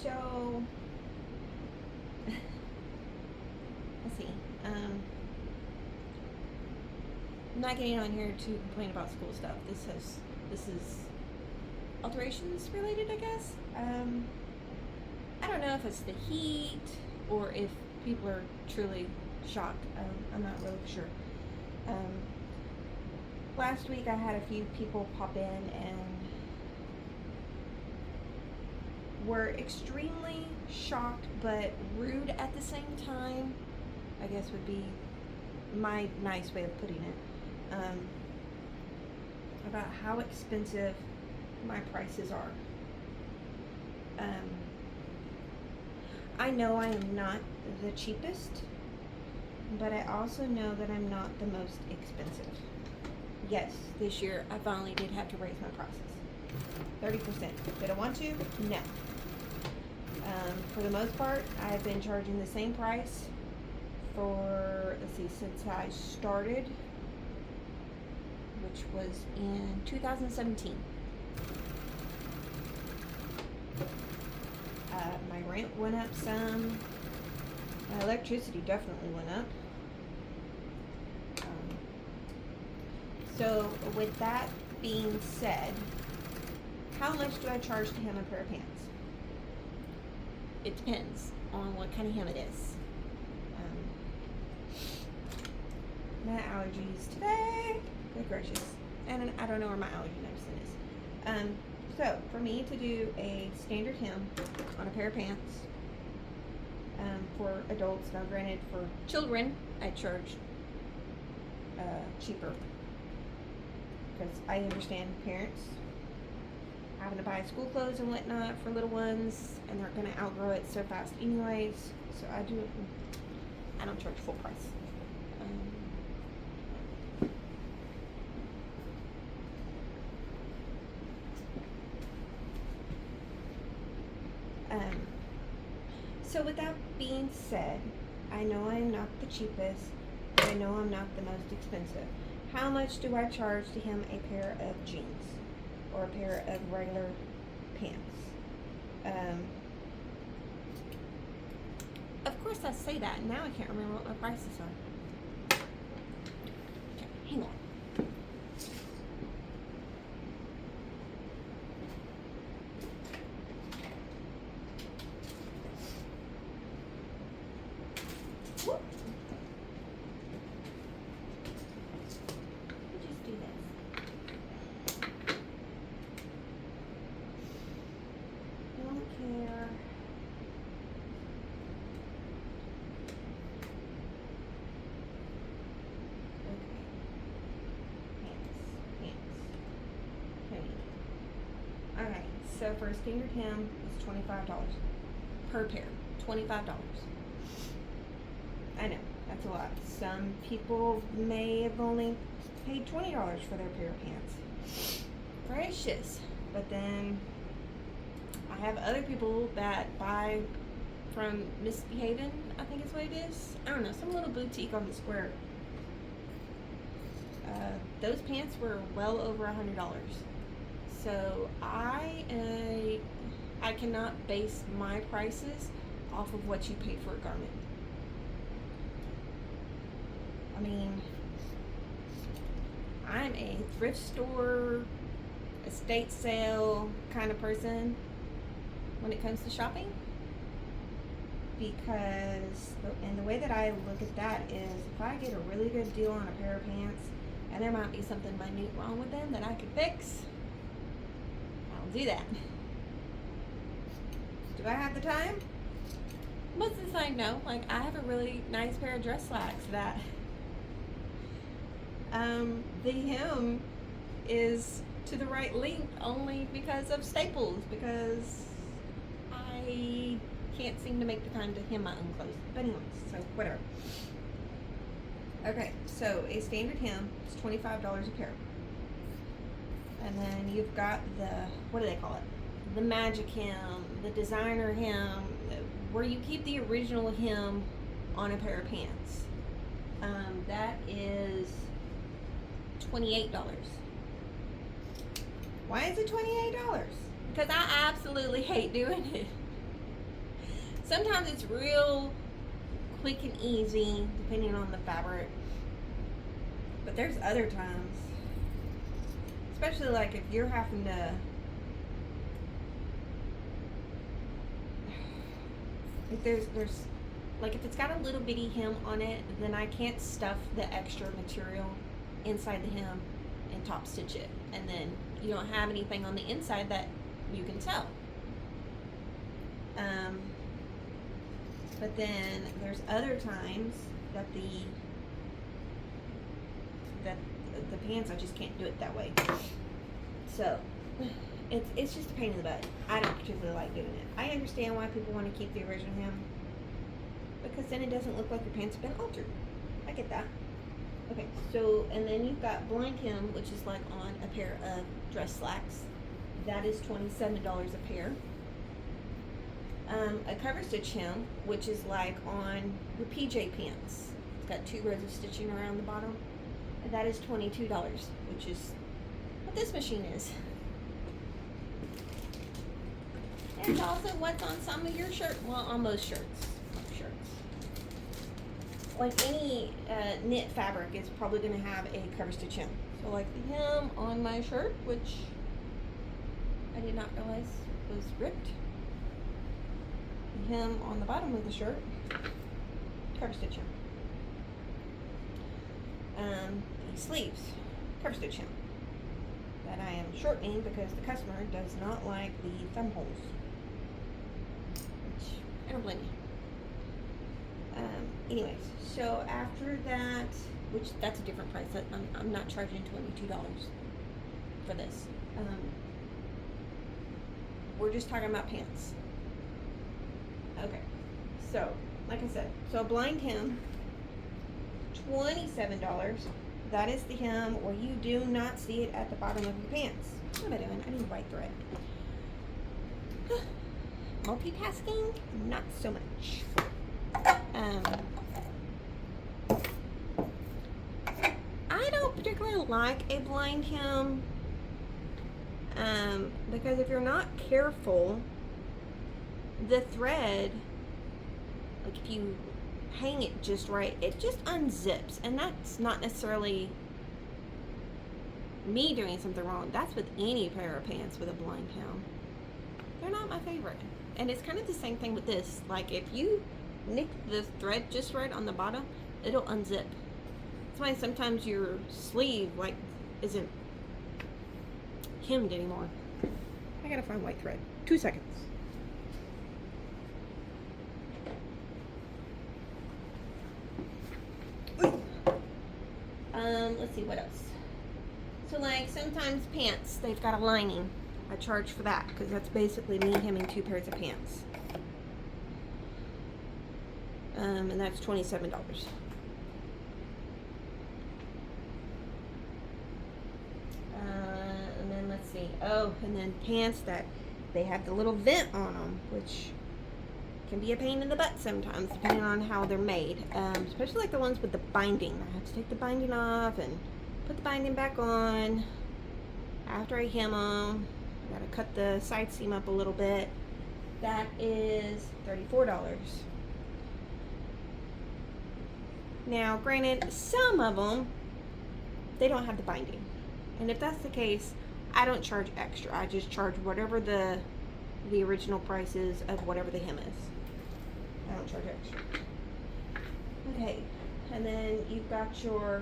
so let's see. I'm not getting on here to complain about school stuff. This is alterations related, I guess. I don't know if it's the heat or if people are truly shocked. I'm not really sure. Last week I had a few people pop in and were extremely shocked but rude at the same time, I guess would be my nice way of putting it, about how expensive my prices are. I know I am not the cheapest, but I also know that I'm not the most expensive. Yes, this year I finally did have to raise my prices. 30%. Did I want to? No. For the most part, I've been charging the same price for, let's see, since I started, which was in 2017. My rent went up some. My electricity definitely went up. So with that being said, how much do I charge to hem a pair of pants? It depends on what kind of hem it is. My allergies today, good gracious, and I don't know where my allergy medicine is. So for me to do a standard hem on a pair of pants, for adults, now granted for children, I charge cheaper, because I understand parents having to buy school clothes and whatnot for little ones, and they're going to outgrow it so fast anyways. So I don't charge full price. So with that being said, I know I'm not the cheapest, but I know I'm not the most expensive. How much do I charge to hem a pair of jeans or a pair of regular pants? Of course I say that, now I can't remember what my prices are. Okay, hang on. Alright, so for a standard hem, it's $25 per pair. $25. I know, that's a lot. Some people may have only paid $20 for their pair of pants. Gracious. But then I have other people that buy from Misbehavin', I think is what it is. I don't know, some little boutique on the square. Those pants were well over $100. So I cannot base my prices off of what you paid for a garment. I mean, I'm a thrift store, estate sale kind of person when it comes to shopping, because, and the way that I look at that is, if I get a really good deal on a pair of pants and there might be something minute wrong with them that I could fix, I'll do that. Do I have the time? Most of the time, no. Like, I have a really nice pair of dress slacks that the hem is to the right length only because of staples, because I can't seem to make the time to hem my own clothes. But anyways, so whatever. Okay, so a standard hem is $25 a pair. And then you've got the, what do they call it? The magic hem, the designer hem, where you keep the original hem on a pair of pants. That is $28. Why is it $28? Because I absolutely hate doing it. Sometimes it's real quick and easy, depending on the fabric. But there's other times, especially like if you're having to, if there's like if it's got a little bitty hem on it, then I can't stuff the extra material inside the hem and top stitch it, and then you don't have anything on the inside that you can sew. But then there's other times that the pants, I just can't do it that way. So it's just a pain in the butt. I don't particularly like doing it. I understand why people want to keep the original hem, because then it doesn't look like your pants have been altered. I get that. Okay, so, and then you've got blind hem, which is like on a pair of dress slacks. That is $27 a pair. A cover stitch hem, which is like on your PJ pants. It's got 2 rows of stitching around the bottom. And that is $22, which is what this machine is. And it's also what's on some of your shirts. Well, on most shirts. Like any knit fabric is probably going to have a cover stitch hem. So like the hem on my shirt, which I did not realize was ripped. The hem on the bottom of the shirt, cover stitch hem. The sleeves, cover stitch hem. That I am shortening because the customer does not like the thumb holes. Which I don't blame you. Anyways, so after that, which that's a different price. I'm not charging $22 for this. We're just talking about pants. Okay, so like I said, so a blind hem, $27. That is the hem where you do not see it at the bottom of your pants. What am I doing? I need white thread. Multitasking, not so much. I don't particularly like a blind hem because if you're not careful, the thread, like if you hang it just right, it just unzips, and that's not necessarily me doing something wrong. That's with any pair of pants with a blind hem. They're not my favorite. And it's kind of the same thing with this. Like if you nick the thread just right on the bottom, it'll unzip. That's why sometimes your sleeve like isn't hemmed anymore. I gotta find white thread. 2 seconds. Let's see what else. So like sometimes pants, they've got a lining. I charge for that because that's basically me hemming 2 pairs of pants. And that's $27. And then let's see. Oh, and then pants that they have the little vent on them, which can be a pain in the butt sometimes, depending on how they're made. Especially like the ones with the binding. I have to take the binding off and put the binding back on after I hem them. I gotta cut the side seam up a little bit. That is $34. Now, granted, some of them, they don't have the binding. And if that's the case, I don't charge extra. I just charge whatever the original price is of whatever the hem is. I don't charge extra. Okay, and then you've got your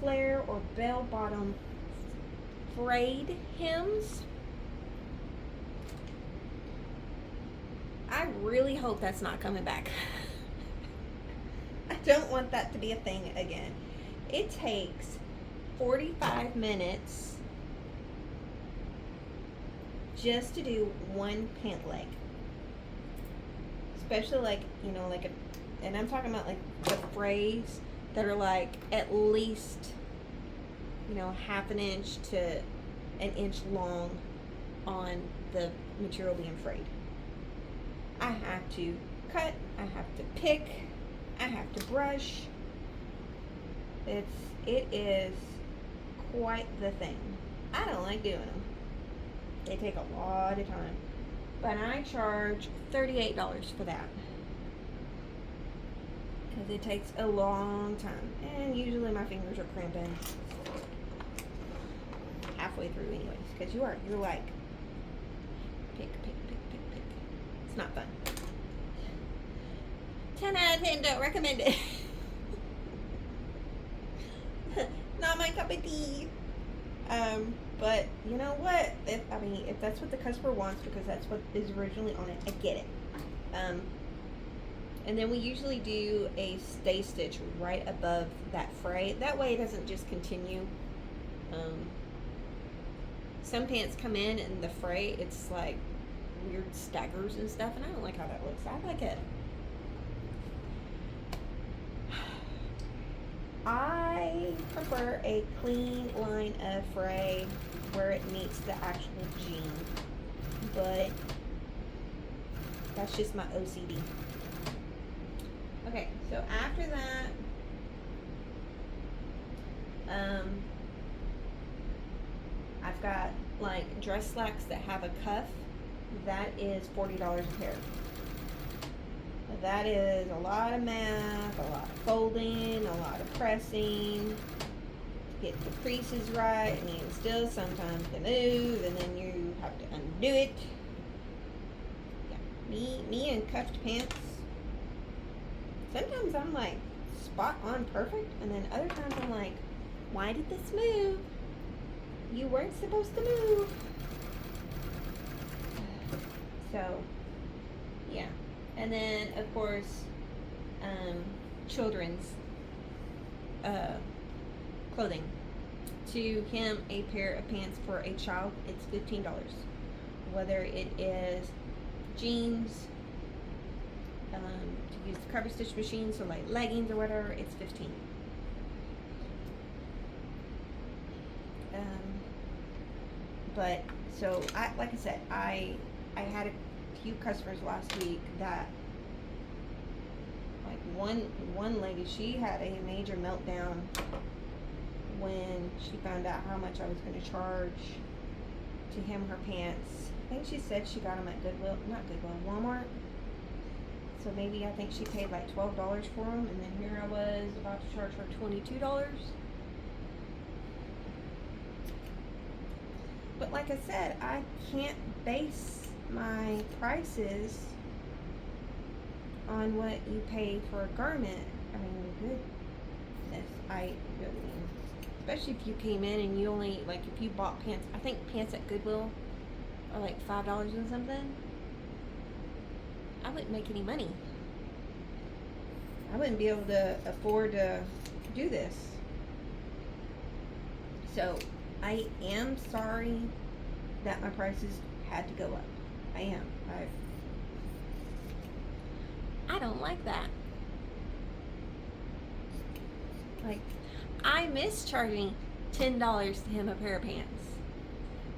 flare or bell bottom frayed hems. I really hope that's not coming back. I don't want that to be a thing again. It takes 45 minutes just to do one pant leg. Especially like, you know, like and I'm talking about like the frays that are like at least, you know, half an inch to an inch long on the material being frayed. I have to cut, I have to pick, I have to brush. It is quite the thing. I don't like doing them. They take a lot of time. But I charge $38 for that. because it takes a long time, and usually my fingers are cramping halfway through anyways, because you're like pick. It's not fun. 10 out of 10, don't recommend it. Not my cup of tea. But you know what? If that's what the customer wants, because that's what is originally on it, I get it. And then we usually do a stay stitch right above that fray. That way it doesn't just continue. Some pants come in and the fray, it's like weird staggers and stuff, and I don't like how that looks. I like it. I prefer a clean line of fray where it meets the actual jean, but that's just my OCD. Okay, so after that, I've got like dress slacks that have a cuff. That is $40 a pair. That is a lot of math, a lot of folding, a lot of pressing. Get the creases right, and even still sometimes they move, and then you have to undo it. Yeah, me and cuffed pants. Sometimes I'm like spot on perfect, and then other times I'm like, why did this move? You weren't supposed to move. So, yeah. And then, of course, children's clothing. To hem a pair of pants for a child, it's $15. Whether it is jeans, to use the cover stitch machine, so like leggings or whatever, it's $15. But so like I said, I had a few customers last week that, like one lady, she had a major meltdown when she found out how much I was going to charge to hem her pants. I think she said she got them at Walmart. So maybe I think she paid like $12 for them, and then here I was about to charge her $22. But like I said, I can't base my prices on what you pay for a garment. I mean, goodness, especially if you came in and you only, like, if you bought pants, I think pants at Goodwill are like $5 and something. I wouldn't make any money. I wouldn't be able to afford to do this. So I am sorry that my prices had to go up. I am. I don't like that. Like, I miss charging $10 to hem a pair of pants.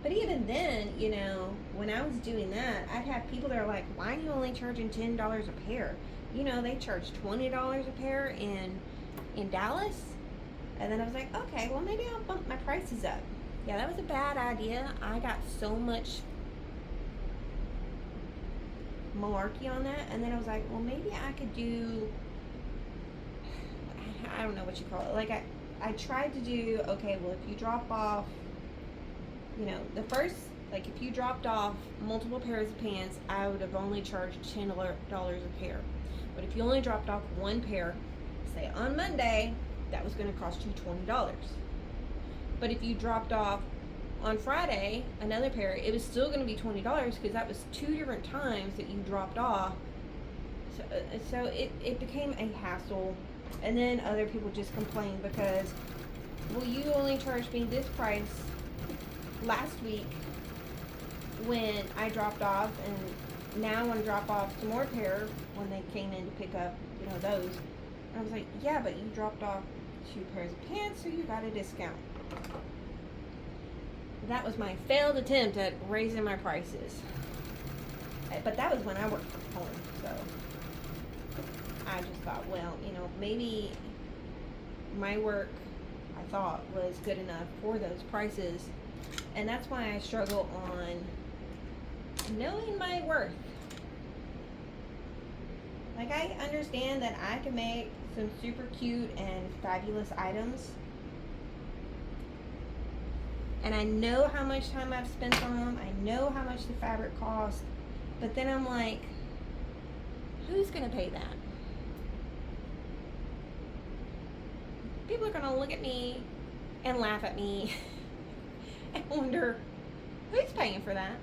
But even then, you know, when I was doing that, I'd have people that are like, why are you only charging $10 a pair? You know, they charge $20 a pair in Dallas. And then I was like, okay, well, maybe I'll bump my prices up. Yeah, that was a bad idea. I got so much malarkey on that. And then I was like, well, maybe I could do, I don't know what you call it. Like, I tried to do, okay, well, if you drop off, you know, the first, like, if you dropped off multiple pairs of pants, I would have only charged $10 a pair. But if you only dropped off one pair, say on Monday, that was going to cost you $20. But if you dropped off on Friday another pair, it was still going to be $20 because that was 2 different times that you dropped off. So it became a hassle. And then other people just complained because, well, you only charged me this price last week when I dropped off, and now I want to drop off some more pair when they came in to pick up, you know, those. And I was like, yeah, but you dropped off 2 pairs of pants, so you got a discount. That was my failed attempt at raising my prices. But that was when I worked from home, so I just thought, well, you know, maybe my work, I thought, was good enough for those prices. And that's why I struggle on knowing my worth. Like, I understand that I can make some super cute and fabulous items. And I know how much time I've spent on them. I know how much the fabric costs. But then I'm like, who's going to pay that? People are going to look at me and laugh at me and wonder, who's paying for that?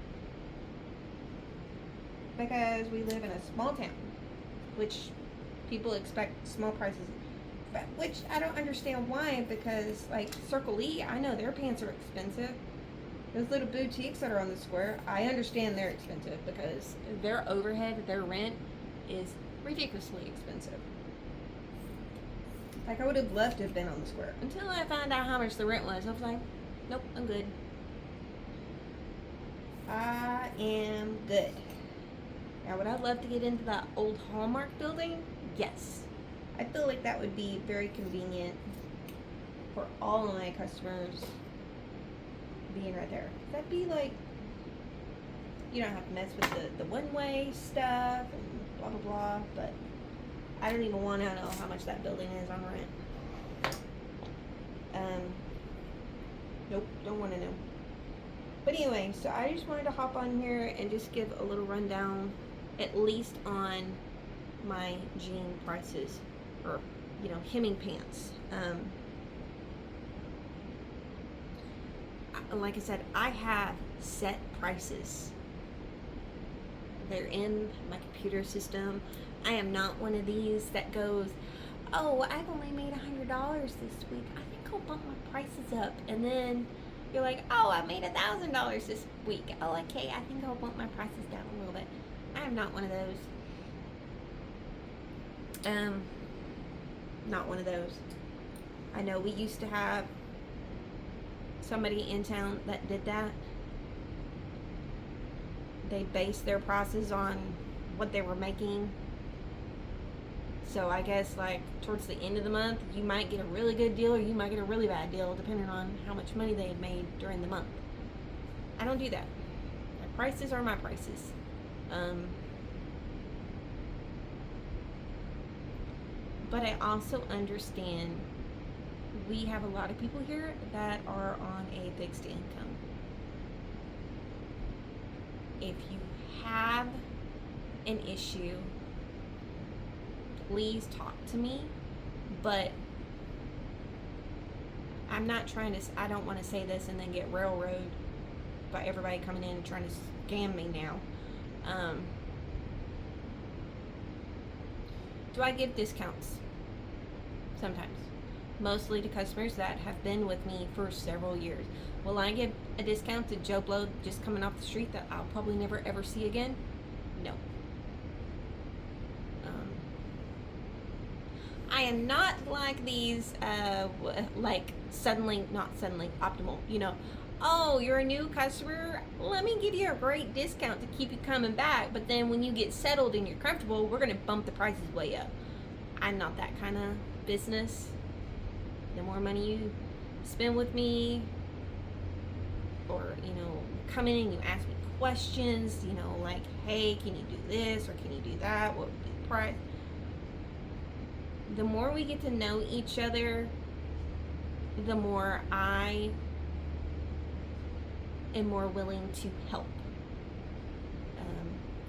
Because we live in a small town, which people expect small prices, but which I don't understand why, because like Circle E, I know their pants are expensive. Those little boutiques that are on the square, I understand they're expensive because their overhead, their rent is ridiculously expensive. Like I would have loved to have been on the square until I found out how much the rent was. I was like, nope, I'm good. I am good. Now, would I love to get into that old Hallmark building? Yes. I feel like that would be very convenient for all of my customers being right there. That'd be like, you don't have to mess with the one-way stuff and blah, blah, blah. But I don't even want to know how much that building is on rent. Nope, don't want to know. But anyway, so I just wanted to hop on here and just give a little rundown, at least on my jean prices, or, you know, hemming pants. Like I said, I have set prices. They're in my computer system. I am not one of these that goes, oh, I've only made $100 this week. I think I'll bump my prices up. And then you're like, oh, I made $1,000 this week. Oh, okay, I think I'll bump my prices down a little bit. I am not one of those. Not one of those. I know we used to have somebody in town that did that. They based their prices on what they were making. So I guess like towards the end of the month, you might get a really good deal or you might get a really bad deal depending on how much money they had made during the month. I don't do that. My prices are my prices. But I also understand we have a lot of people here that are on a fixed income. If you have an issue, please talk to me. But I'm not trying to, I don't want to say this and then get railroaded by everybody coming in and trying to scam me now. Do I give discounts? Sometimes. Mostly to customers that have been with me for several years. Will I give a discount to Joe Blow just coming off the street that I'll probably never ever see again? No. I am not like these, like not suddenly optimal, you know. Oh, you're a new customer? Let me give you a great discount to keep you coming back. But then when you get settled and you're comfortable, we're going to bump the prices way up. I'm not that kind of business. The more money you spend with me, or, you know, come in and you ask me questions, you know, like, hey, can you do this or can you do that? What would be the price? The more we get to know each other, the more I am more willing to help.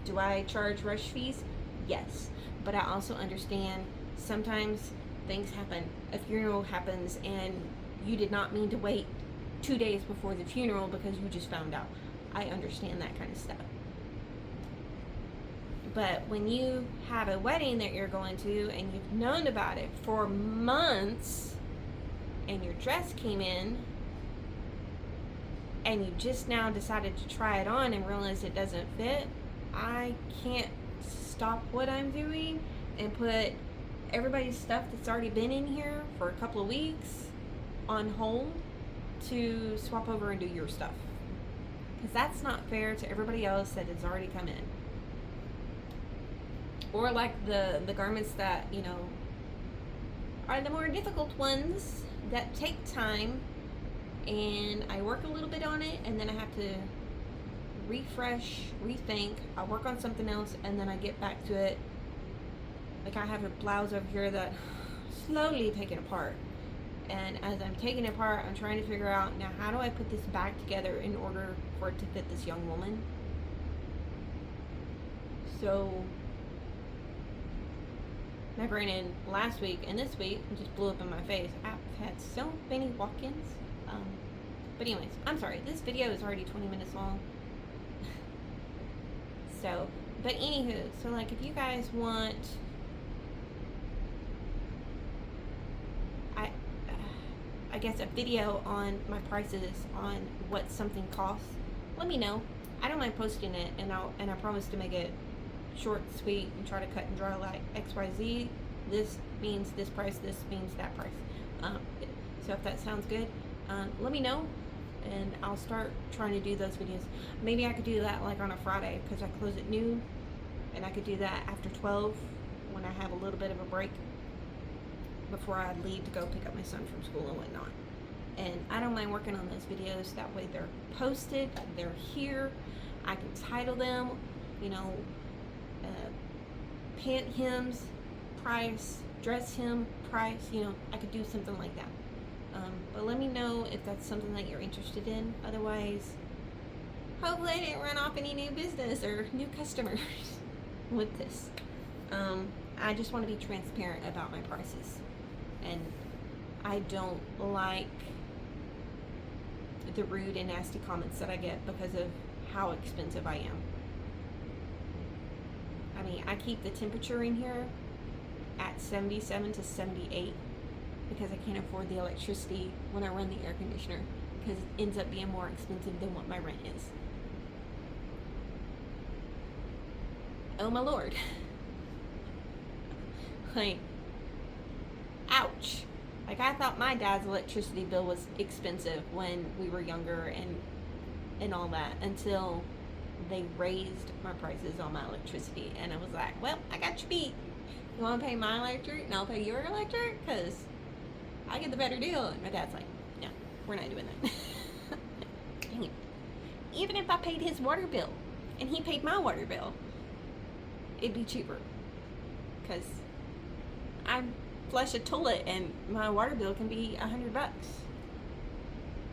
Do I charge rush fees? Yes. But I also understand sometimes things happen. A funeral happens and you did not mean to wait 2 days before the funeral because you just found out. I understand that kind of stuff. But when you have a wedding that you're going to and you've known about it for months and your dress came in and you just now decided to try it on and realize it doesn't fit, I can't stop what I'm doing and put everybody's stuff that's already been in here for a couple of weeks on hold to swap over and do your stuff. Because that's not fair to everybody else that has already come in. Or like the garments that, you know, are the more difficult ones that take time, and I work a little bit on it and then I have to refresh, rethink. I work on something else and then I get back to it. Like I have a blouse over here that slowly taken apart. And as I'm taking it apart, I'm trying to figure out, now how do I put this back together in order for it to fit this young woman? So, now granted, last week and this week, it just blew up in my face. I've had so many walk-ins. But anyways, I'm sorry, this video is already 20 minutes long. So, but anywho, so like if you guys want, I guess a video on my prices on what something costs, let me know. I don't mind posting it, and I promise to make it short, sweet, and try to cut and dry like XYZ. This means this price, this means that price. So if that sounds good, let me know, and I'll start trying to do those videos. Maybe I could do that like on a Friday, because I close at noon, and I could do that after 12 when I have a little bit of a break before I leave to go pick up my son from school and whatnot. And I don't mind working on those videos. That way they're posted, they're here. I can title them, you know, pant hems price, dress hem price, you know, I could do something like that. But let me know if that's something that you're interested in. Otherwise, hopefully I didn't run off any new business or new customers with this. I just want to be transparent about my prices. And I don't like the rude and nasty comments that I get because of how expensive I am. I mean, I keep the temperature in here at 77 to 78 because I can't afford the electricity when I run the air conditioner, because it ends up being more expensive than what my rent is. Oh my lord. Like, ouch. Like, I thought my dad's electricity bill was expensive when we were younger and all that, until they raised my prices on my electricity, and I was like, well, I got you beat. You want to pay my electric and I'll pay your electric, because I get the better deal. And my dad's like, no, we're not doing that. Dang it. Even if I paid his water bill and he paid my water bill, it'd be cheaper, because I flush a toilet and my water bill can be $100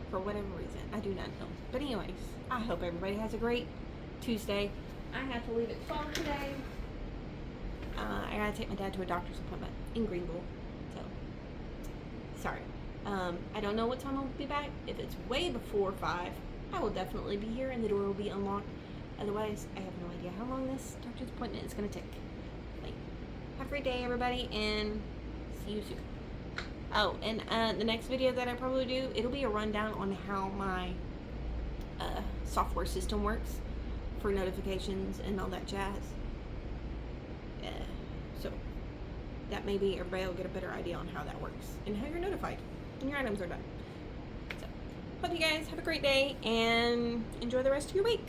for whatever reason. I do not know. But anyways, I hope everybody has a great Tuesday. I have to leave at 12 today. I gotta take my dad to a doctor's appointment in Greenville. So, sorry. I don't know what time I'll be back. If it's way before 5, I will definitely be here and the door will be unlocked. Otherwise, I have no idea how long this doctor's appointment is gonna take. Like, have a great day, everybody, and see you soon. Oh, and the next video that I probably do, it'll be a rundown on how my software system works for notifications and all that jazz. So that maybe everybody will get a better idea on how that works and how you're notified when your items are done. So hope you guys have a great day and enjoy the rest of your week.